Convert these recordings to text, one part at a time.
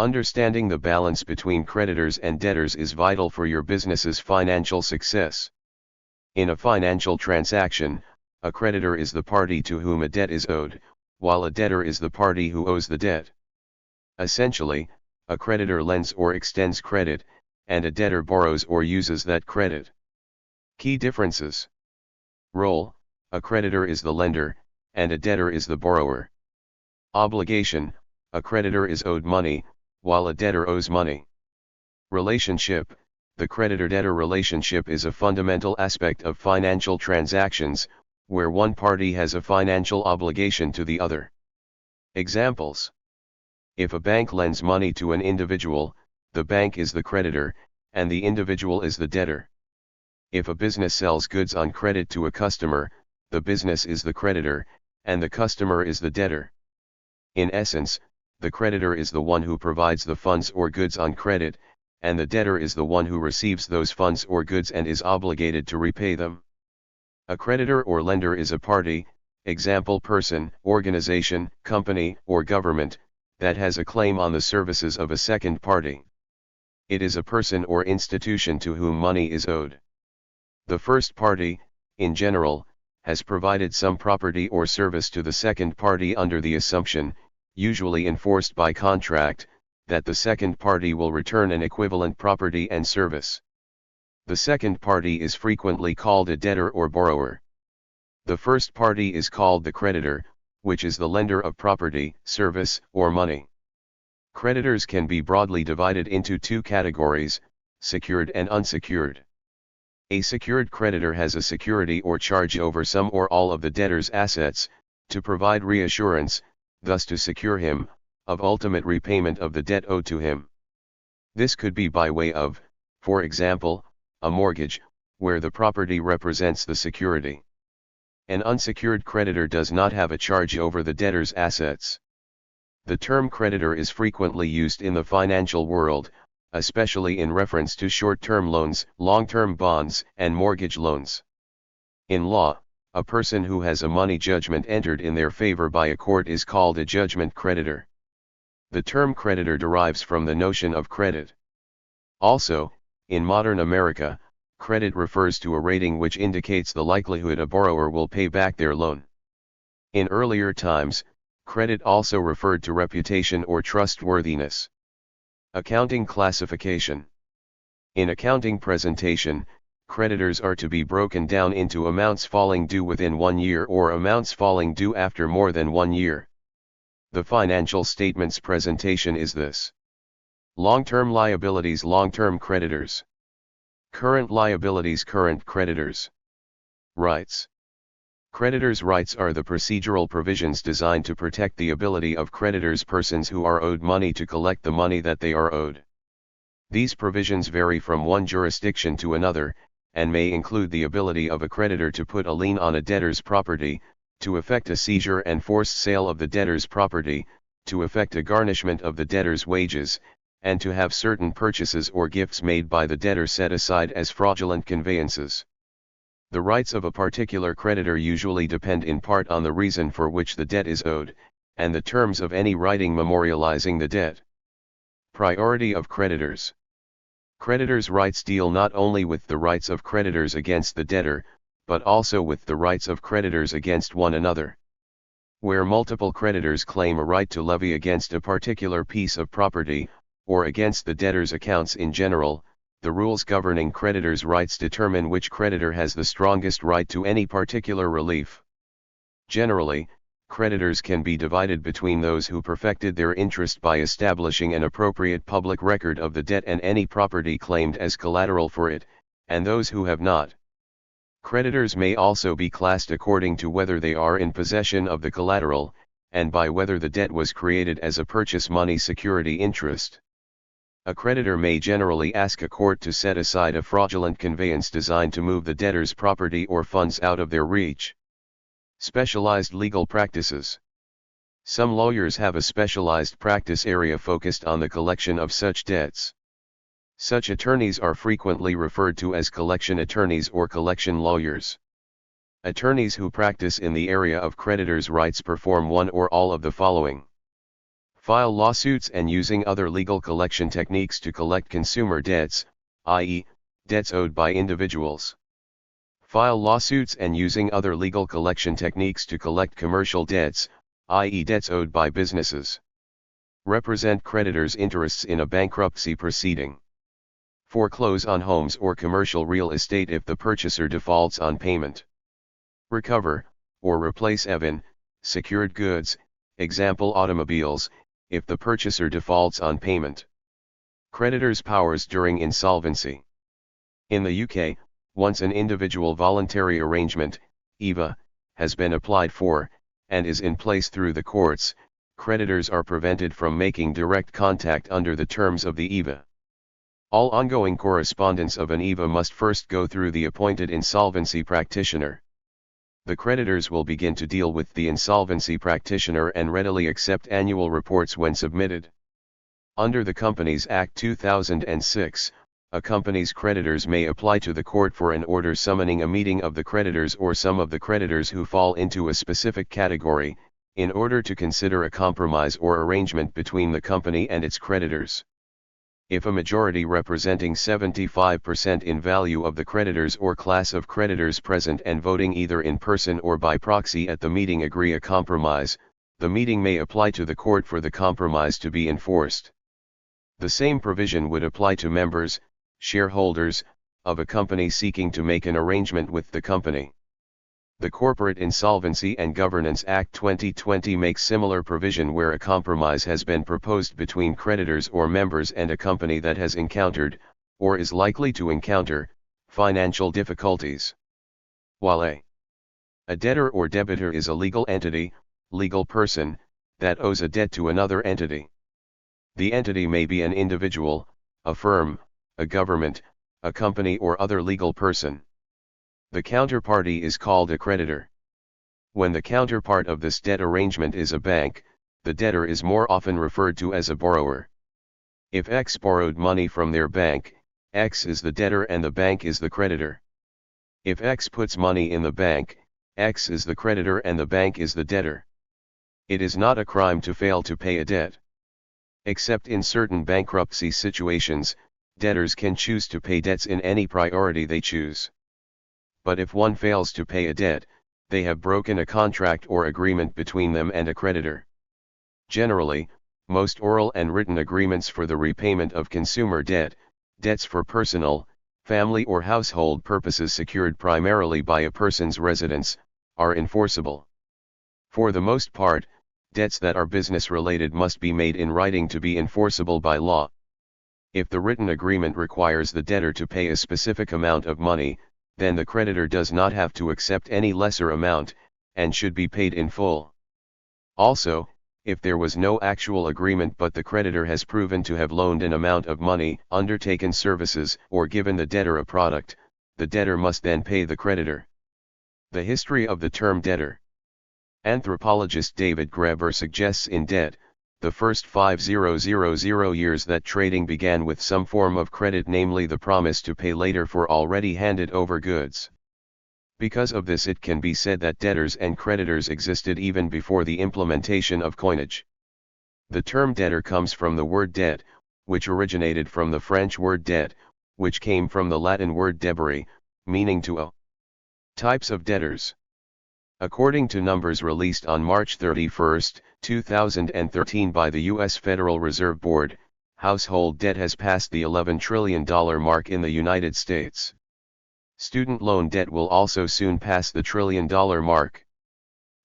Understanding the balance between creditors and debtors is vital for your business's financial success. In a financial transaction, a creditor is the party to whom a debt is owed, while a debtor is the party who owes the debt. Essentially, a creditor lends or extends credit, and a debtor borrows or uses that credit. Key differences. Role: a creditor is the lender, and a debtor is the borrower. Obligation: a creditor is owed money, while a debtor owes money. Relationship: the creditor-debtor relationship is a fundamental aspect of financial transactions, where one party has a financial obligation to the other. Examples: if a bank lends money to an individual, the bank is the creditor, and the individual is the debtor. If a business sells goods on credit to a customer, the business is the creditor, and the customer is the debtor. In essence, the creditor is the one who provides the funds or goods on credit, and the debtor is the one who receives those funds or goods and is obligated to repay them. A creditor or lender is a party, example person, organization, company, or government, that has a claim on the services of a second party. It is a person or institution to whom money is owed. The first party, in general, has provided some property or service to the second party under the assumption, usually enforced by contract, that the second party will return an equivalent property and service. The second party is frequently called a debtor or borrower. The first party is called the creditor, which is the lender of property, service, or money. Creditors can be broadly divided into two categories, secured and unsecured. A secured creditor has a security or charge over some or all of the debtor's assets, to provide reassurance, thus to secure him, of ultimate repayment of the debt owed to him. This could be by way of, for example, a mortgage, where the property represents the security. An unsecured creditor does not have a charge over the debtor's assets. The term creditor is frequently used in the financial world, especially in reference to short-term loans, long-term bonds, and mortgage loans. In law, a person who has a money judgment entered in their favor by a court is called a judgment creditor. The term creditor derives from the notion of credit. Also, in modern America, credit refers to a rating which indicates the likelihood a borrower will pay back their loan. In earlier times, credit also referred to reputation or trustworthiness. Accounting classification. In accounting presentation, creditors are to be broken down into amounts falling due within 1 year or amounts falling due after more than 1 year. The financial statements presentation is this. Long-term liabilities, long-term creditors. Current liabilities, current creditors. Rights. Creditors' rights are the procedural provisions designed to protect the ability of creditors, persons who are owed money, to collect the money that they are owed. These provisions vary from one jurisdiction to another, and may include the ability of a creditor to put a lien on a debtor's property, to effect a seizure and forced sale of the debtor's property, to effect a garnishment of the debtor's wages, and to have certain purchases or gifts made by the debtor set aside as fraudulent conveyances. The rights of a particular creditor usually depend in part on the reason for which the debt is owed, and the terms of any writing memorializing the debt. Priority of creditors. Creditors' rights deal not only with the rights of creditors against the debtor, but also with the rights of creditors against one another. Where multiple creditors claim a right to levy against a particular piece of property, or against the debtor's accounts in general, the rules governing creditors' rights determine which creditor has the strongest right to any particular relief. Generally, creditors can be divided between those who perfected their interest by establishing an appropriate public record of the debt and any property claimed as collateral for it, and those who have not. Creditors may also be classed according to whether they are in possession of the collateral, and by whether the debt was created as a purchase money security interest. A creditor may generally ask a court to set aside a fraudulent conveyance designed to move the debtor's property or funds out of their reach. Specialized legal practices. Some lawyers have a specialized practice area focused on the collection of such debts. Such attorneys are frequently referred to as collection attorneys or collection lawyers. Attorneys who practice in the area of creditors' rights perform one or all of the following. File lawsuits and using other legal collection techniques to collect consumer debts, i.e., debts owed by individuals. File lawsuits and using other legal collection techniques to collect commercial debts, i.e., debts owed by businesses. Represent creditors' interests in a bankruptcy proceeding. Foreclose on homes or commercial real estate if the purchaser defaults on payment. Recover, or replace secured goods, example automobiles, if the purchaser defaults on payment. Creditors' powers during insolvency. In the UK, once an individual voluntary arrangement, EVA, has been applied for, and is in place through the courts, creditors are prevented from making direct contact under the terms of the EVA. All ongoing correspondence of an EVA must first go through the appointed insolvency practitioner. The creditors will begin to deal with the insolvency practitioner and readily accept annual reports when submitted. Under the Companies Act 2006, a company's creditors may apply to the court for an order summoning a meeting of the creditors or some of the creditors who fall into a specific category, in order to consider a compromise or arrangement between the company and its creditors. If a majority representing 75% in value of the creditors or class of creditors present and voting either in person or by proxy at the meeting agree a compromise, the meeting may apply to the court for the compromise to be enforced. The same provision would apply to members, shareholders, of a company seeking to make an arrangement with the company. The Corporate Insolvency and Governance Act 2020 makes similar provision where a compromise has been proposed between creditors or members and a company that has encountered, or is likely to encounter, financial difficulties. While a debtor or debitor is a legal entity, legal person, that owes a debt to another entity. The entity may be an individual, a firm, a government, a company or other legal person. The counterparty is called a creditor. When the counterpart of this debt arrangement is a bank, the debtor is more often referred to as a borrower. If X borrowed money from their bank, X is the debtor and the bank is the creditor. If X puts money in the bank, X is the creditor and the bank is the debtor. It is not a crime to fail to pay a debt. Except in certain bankruptcy situations, debtors can choose to pay debts in any priority they choose. But if one fails to pay a debt, they have broken a contract or agreement between them and a creditor. Generally, most oral and written agreements for the repayment of consumer debt, debts for personal, family or household purposes secured primarily by a person's residence, are enforceable. For the most part, debts that are business-related must be made in writing to be enforceable by law. If the written agreement requires the debtor to pay a specific amount of money, then the creditor does not have to accept any lesser amount, and should be paid in full. Also, if there was no actual agreement but the creditor has proven to have loaned an amount of money, undertaken services, or given the debtor a product, the debtor must then pay the creditor. The history of the term debtor. Anthropologist David Graeber suggests in Debt, the first 5000 years that trading began with some form of credit, namely the promise to pay later for already handed over goods. Because of this, it can be said that debtors and creditors existed even before the implementation of coinage. The term debtor comes from the word debt, which originated from the French word dette, which came from the Latin word debere, meaning to owe. Types of debtors. According to numbers released on March 31, 2013 by the U.S. Federal Reserve Board, household debt has passed the $11 trillion mark in the United States. Student loan debt will also soon pass the $1 trillion mark.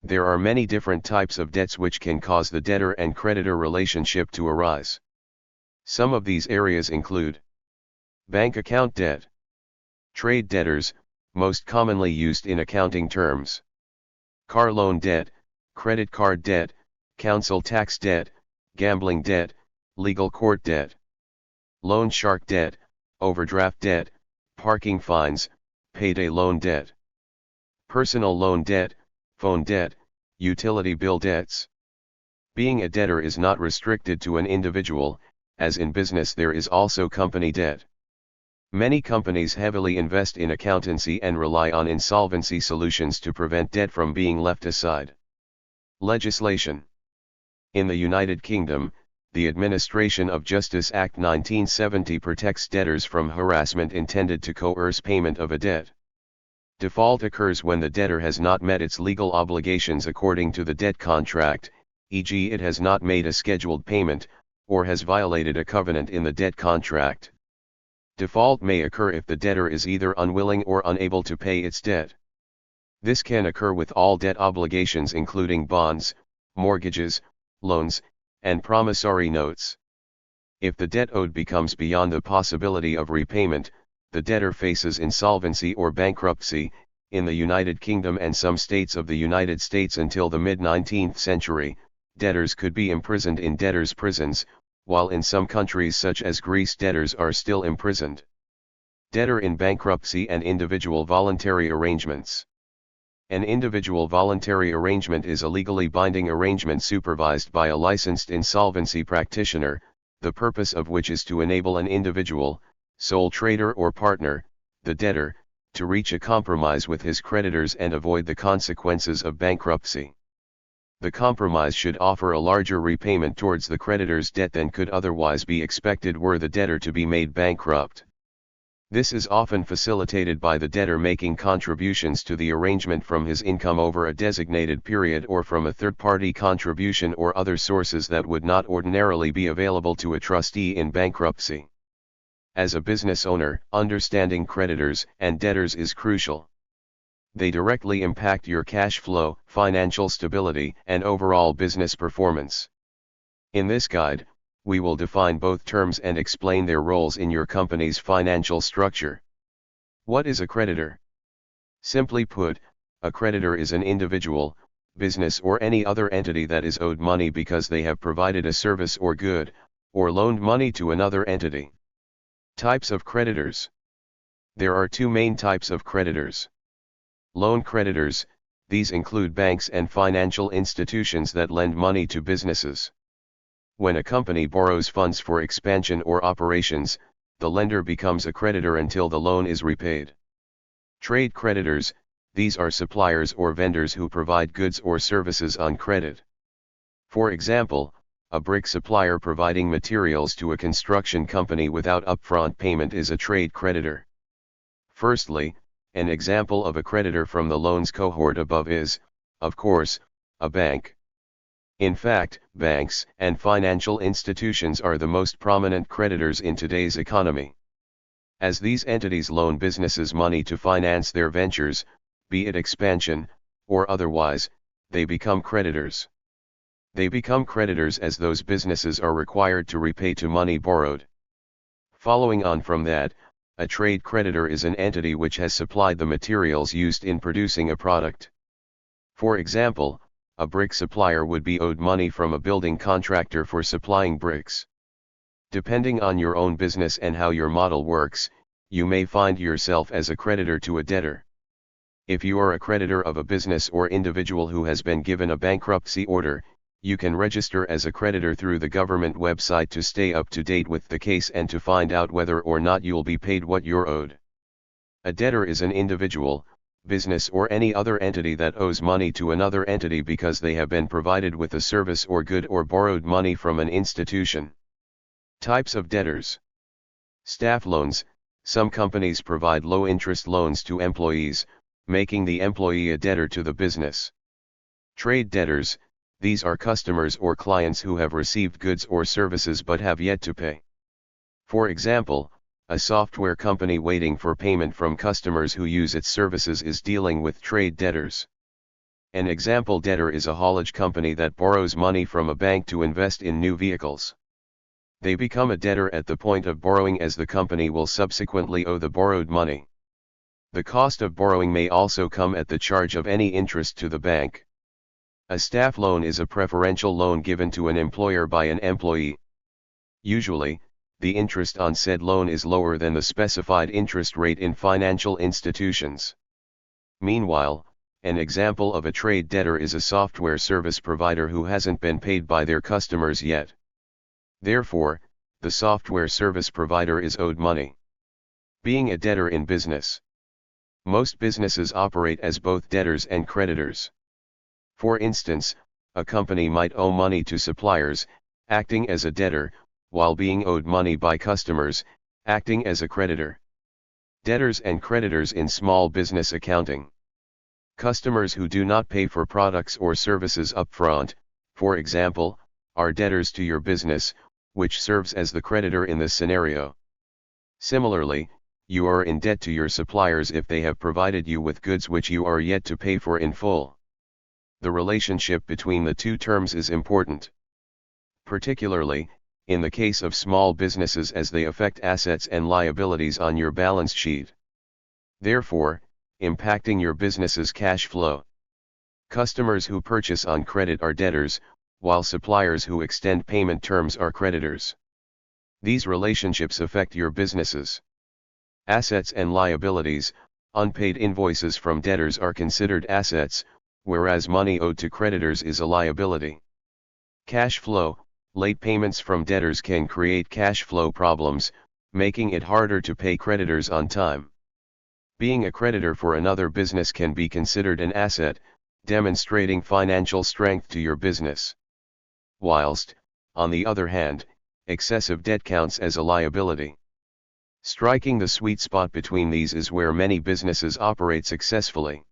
There are many different types of debts which can cause the debtor and creditor relationship to arise. Some of these areas include bank account debt, trade debtors, most commonly used in accounting terms, car loan debt, credit card debt, council tax debt, gambling debt, legal court debt, loan shark debt, overdraft debt, parking fines, payday loan debt, personal loan debt, phone debt, utility bill debts. Being a debtor is not restricted to an individual, as in business there is also company debt. Many companies heavily invest in accountancy and rely on insolvency solutions to prevent debt from being left aside. Legislation. In the United Kingdom, the Administration of Justice Act 1970 protects debtors from harassment intended to coerce payment of a debt. Default occurs when the debtor has not met its legal obligations according to the debt contract, e.g., it has not made a scheduled payment, or has violated a covenant in the debt contract. Default may occur if the debtor is either unwilling or unable to pay its debt. This can occur with all debt obligations including bonds, mortgages, loans, and promissory notes. If the debt owed becomes beyond the possibility of repayment, the debtor faces insolvency or bankruptcy. In the United Kingdom and some states of the United States until the mid-19th century, debtors could be imprisoned in debtors' prisons, while in some countries such as Greece debtors are still imprisoned. Debtor in bankruptcy and individual voluntary arrangements. An individual voluntary arrangement is a legally binding arrangement supervised by a licensed insolvency practitioner, the purpose of which is to enable an individual, sole trader or partner, the debtor, to reach a compromise with his creditors and avoid the consequences of bankruptcy. The compromise should offer a larger repayment towards the creditor's debt than could otherwise be expected were the debtor to be made bankrupt. This is often facilitated by the debtor making contributions to the arrangement from his income over a designated period or from a third-party contribution or other sources that would not ordinarily be available to a trustee in bankruptcy. As a business owner, understanding creditors and debtors is crucial. They directly impact your cash flow, financial stability, and overall business performance. In this guide, we will define both terms and explain their roles in your company's financial structure. What is a creditor? Simply put, a creditor is an individual, business or any other entity that is owed money because they have provided a service or good, or loaned money to another entity. Types of creditors. There are two main types of creditors. Loan creditors, these include banks and financial institutions that lend money to businesses. When a company borrows funds for expansion or operations, the lender becomes a creditor until the loan is repaid. Trade creditors, these are suppliers or vendors who provide goods or services on credit. For example, a brick supplier providing materials to a construction company without upfront payment is a trade creditor. Firstly, an example of a creditor from the loans cohort above is, of course, a bank. In fact, banks and financial institutions are the most prominent creditors in today's economy. As these entities loan businesses money to finance their ventures, be it expansion, or otherwise, they become creditors. They become creditors as those businesses are required to repay to money borrowed. Following on from that, a trade creditor is an entity which has supplied the materials used in producing a product. For example, a brick supplier would be owed money from a building contractor for supplying bricks. Depending on your own business and how your model works, you may find yourself as a creditor to a debtor. If you are a creditor of a business or individual who has been given a bankruptcy order, you can register as a creditor through the government website to stay up to date with the case and to find out whether or not you'll be paid what you're owed. A debtor is an individual, business or any other entity that owes money to another entity because they have been provided with a service or good or borrowed money from an institution. Types of debtors. Staff loans. Some companies provide low-interest loans to employees, making the employee a debtor to the business. Trade debtors. These are customers or clients who have received goods or services but have yet to pay. For example, a software company waiting for payment from customers who use its services is dealing with trade debtors. An example debtor is a haulage company that borrows money from a bank to invest in new vehicles. They become a debtor at the point of borrowing as the company will subsequently owe the borrowed money. The cost of borrowing may also come at the charge of any interest to the bank. A staff loan is a preferential loan given to an employer by an employee. Usually, the interest on said loan is lower than the specified interest rate in financial institutions. Meanwhile, an example of a trade debtor is a software service provider who hasn't been paid by their customers yet. Therefore, the software service provider is owed money. Being a debtor in business. Most businesses operate as both debtors and creditors. For instance, a company might owe money to suppliers, acting as a debtor, while being owed money by customers, acting as a creditor. Debtors and creditors in small business accounting. Customers who do not pay for products or services upfront, for example, are debtors to your business, which serves as the creditor in this scenario. Similarly, you are in debt to your suppliers if they have provided you with goods which you are yet to pay for in full. The relationship between the two terms is important, particularly in the case of small businesses, as they affect assets and liabilities on your balance sheet, therefore impacting your business's cash flow. Customers who purchase on credit are debtors, while suppliers who extend payment terms are creditors. These relationships affect your businesses assets and liabilities. Unpaid invoices from debtors are considered assets, whereas money owed to creditors is a liability. Cash flow. Late payments from debtors can create cash flow problems, making it harder to pay creditors on time. Being a creditor for another business can be considered an asset, demonstrating financial strength to your business. Whilst, on the other hand, excessive debt counts as a liability. Striking the sweet spot between these is where many businesses operate successfully.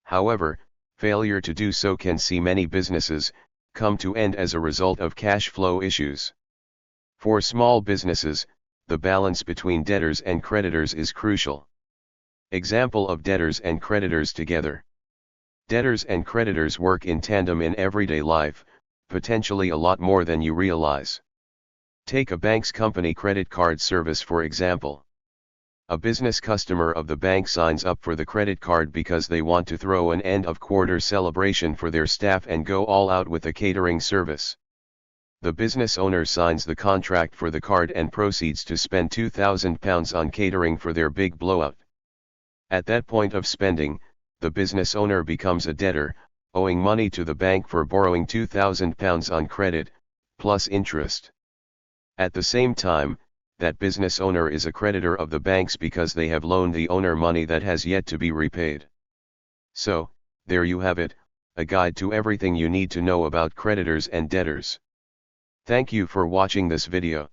However, failure to do so can see many businesses come to end as a result of cash flow issues. For small businesses, the balance between debtors and creditors is crucial. Example of debtors and creditors together. Debtors and creditors work in tandem in everyday life, potentially a lot more than you realize. Take a bank's company credit card service for example. A business customer of the bank signs up for the credit card because they want to throw an end-of-quarter celebration for their staff and go all out with a catering service. The business owner signs the contract for the card and proceeds to spend £2,000 on catering for their big blowout. At that point of spending, the business owner becomes a debtor, owing money to the bank for borrowing £2,000 on credit, plus interest. At the same time, that business owner is a creditor of the banks because they have loaned the owner money that has yet to be repaid. So, there you have it, a guide to everything you need to know about creditors and debtors. Thank you for watching this video.